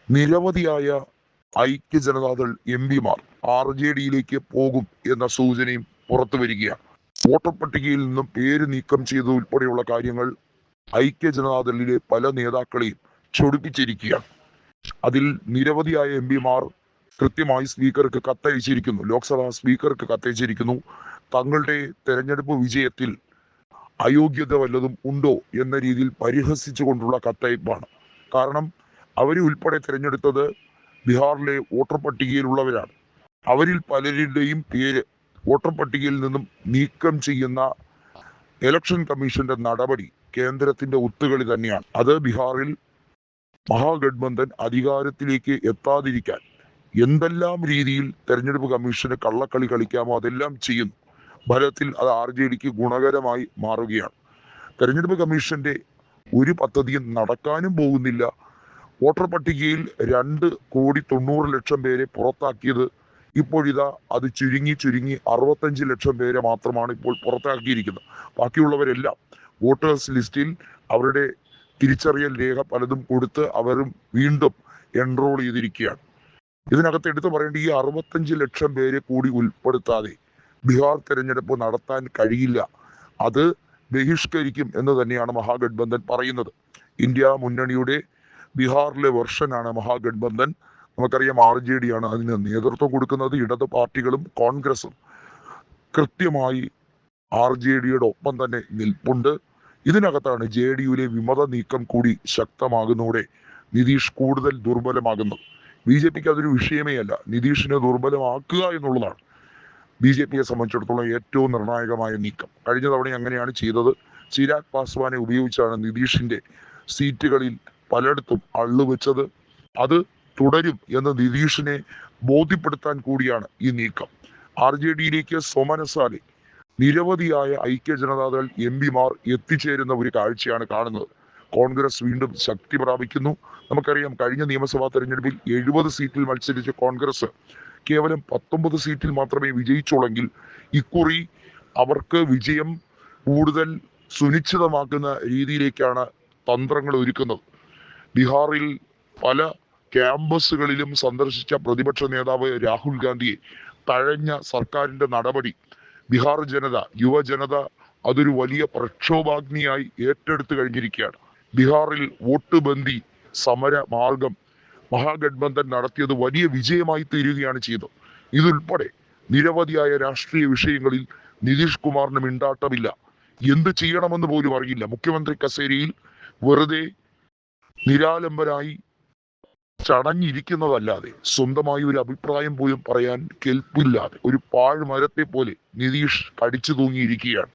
നിരവധിയായ ഐക്യ ജനതാദൾ എംപിമാർ RJDയിലേക്ക് പോകും എന്ന സൂചനയും പുറത്തു വരികയാണ്. വോട്ടർ പട്ടികയിൽ നിന്നും പേര് നീക്കം ചെയ്തത് ഉൾപ്പെടെയുള്ള കാര്യങ്ങൾ ഐക്യ ജനതാദളിലെ പല നേതാക്കളെയും ചൊടിപ്പിച്ചിരിക്കുകയാണ്. അതിൽ നിരവധിയായ എംപിമാർ കൃത്യമായി സ്പീക്കർക്ക് കത്തയച്ചിരിക്കുന്നു, ലോക്സഭാ സ്പീക്കർക്ക് കത്തയച്ചിരിക്കുന്നു. തങ്ങളുടെ തെരഞ്ഞെടുപ്പ് വിജയത്തിൽ അയോഗ്യത വല്ലതും ഉണ്ടോ എന്ന രീതിയിൽ പരിഹസിച്ചുകൊണ്ടുള്ള കത്തയപ്പാണ്. കാരണം അവരെ ഉൾപ്പെടെ തിരഞ്ഞെടുത്തത് ബീഹാറിലെ വോട്ടർ പട്ടികയിലുള്ളവരാണ്. അവരിൽ പലരുടെയും പേര് വോട്ടർ പട്ടികയിൽ നിന്നും നീക്കം ചെയ്യുന്ന ഇലക്ഷൻ കമ്മീഷന്റെ നടപടി കേന്ദ്രത്തിന്റെ ഒത്തുകളി തന്നെയാണ്. അത് ബീഹാറിൽ മഹാഗഡ്ബന്ധൻ അധികാരത്തിലേക്ക് എത്താതിരിക്കാൻ എന്തെല്ലാം രീതിയിൽ തെരഞ്ഞെടുപ്പ് കമ്മീഷന് കള്ളക്കളി കളിക്കാമോ അതെല്ലാം ചെയ്യുന്നു. ഫലത്തിൽ അത് RJDക്ക് ഗുണകരമായി മാറുകയാണ്. തെരഞ്ഞെടുപ്പ് കമ്മീഷന്റെ ഒരു പദ്ധതിയും നടക്കാനും പോകുന്നില്ല. വോട്ടർ പട്ടികയിൽ 2,90,00,000 പേരെ പുറത്താക്കിയത് ഇപ്പോഴിതാ അത് ചുരുങ്ങി 65 ലക്ഷം പേരെ മാത്രമാണ് ഇപ്പോൾ പുറത്താക്കിയിരിക്കുന്നത്. ബാക്കിയുള്ളവരെല്ലാം വോട്ടേഴ്സ് ലിസ്റ്റിൽ അവരുടെ തിരിച്ചറിയൽ രേഖ പലതും കൊടുത്ത് അവരും വീണ്ടും എൻറോൾ ചെയ്തിരിക്കുകയാണ്. ഇതിനകത്ത് എടുത്തു പറയേണ്ട ഈ 65 ലക്ഷം പേരെ കൂടി ഉൾപ്പെടുത്താതെ ബീഹാർ തെരഞ്ഞെടുപ്പ് നടത്താൻ കഴിയില്ല. അത് ബഹിഷ്കരിക്കും എന്ന് തന്നെയാണ് മഹാഗഡ്ബന്ധൻ പറയുന്നത്. ഇന്ത്യ മുന്നണിയുടെ ബീഹാറിലെ വെർഷനാണ് മഹാഗഡ്ബന്ധൻ. നമുക്കറിയാം RJDയാണ് അതിന് നേതൃത്വം കൊടുക്കുന്നത്. ഇടത് പാർട്ടികളും കോൺഗ്രസും കൃത്യമായി RJDയുടെ ഒപ്പം തന്നെ നിൽപ്പുണ്ട്. ഇതിനകത്താണ് JDUവിലെ വിമത നീക്കം കൂടി ശക്തമാകുന്നതോടെ നിതീഷ് കൂടുതൽ ദുർബലമാകുന്നത്. BJPക്ക് അതൊരു വിഷയമേ അല്ല. നിതീഷിനെ ദുർബലമാക്കുക എന്നുള്ളതാണ് BJPയെ സംബന്ധിച്ചിടത്തോളം ഏറ്റവും നിർണായകമായ നീക്കം. കഴിഞ്ഞ തവണ അങ്ങനെയാണ് ചെയ്തത്. ചിരാഗ് പാസ്വാനെ ഉപയോഗിച്ചാണ് നിതീഷിന്റെ സീറ്റുകളിൽ പലയിടത്തും അള്ളുവെച്ചത്. അത് തുടരും എന്ന് നിതീഷിനെ ബോധ്യപ്പെടുത്താൻ കൂടിയാണ് ഈ നീക്കം. RJDയിലേക്ക് സ്വമനസാലെ നിരവധിയായ ഐക്യ ജനതാദൾ എംപിമാർ എത്തിച്ചേരുന്ന ഒരു കാഴ്ചയാണ് കാണുന്നത്. കോൺഗ്രസ് വീണ്ടും ശക്തി പ്രാപിക്കുന്നു. നമുക്കറിയാം കഴിഞ്ഞ നിയമസഭാ തെരഞ്ഞെടുപ്പിൽ 70 സീറ്റിൽ മത്സരിച്ച കോൺഗ്രസ് കേവലം 19 സീറ്റിൽ മാത്രമേ വിജയിച്ചുള്ളെങ്കിൽ ഇക്കുറി അവർക്ക് വിജയം കൂടുതൽ സുനിശ്ചിതമാക്കുന്ന രീതിയിലേക്കാണ് തന്ത്രങ്ങൾ ഒരുക്കുന്നത്. ബീഹാറിൽ പല ക്യാമ്പസുകളിലും സന്ദർശിച്ച പ്രതിപക്ഷ നേതാവ് രാഹുൽ ഗാന്ധിയെ തഴഞ്ഞ സർക്കാരിന്റെ നടപടി ബീഹാർ ജനത, യുവജനത അതൊരു വലിയ പ്രക്ഷോഭാഗ്നിയായി ഏറ്റെടുത്തു കഴിഞ്ഞിരിക്കുകയാണ്. ബീഹാറിൽ വോട്ട് ബന്ദി സമര മാർഗം മഹാഗഡ്ബന്ധൻ നടത്തിയത് വലിയ വിജയമായി തീരുകയാണ് ചെയ്തത്. ഇതുൾപ്പെടെ നിരവധിയായ രാഷ്ട്രീയ വിഷയങ്ങളിൽ നിതീഷ് കുമാറിന് മിണ്ടാട്ടമില്ല. എന്ത് ചെയ്യണമെന്ന് പോലും അറിയില്ല. മുഖ്യമന്ത്രി കസേരയിൽ വെറുതെ നിരാലംബരായി ചടഞ്ഞിരിക്കുന്നതല്ലാതെ സ്വന്തമായി ഒരു അഭിപ്രായം പോലും പറയാൻ കെൽപ്പില്ലാതെ ഒരു പാഴ്മരത്തെ പോലെ നിതീഷ് കടിച്ചു തൂങ്ങിയിരിക്കുകയാണ്.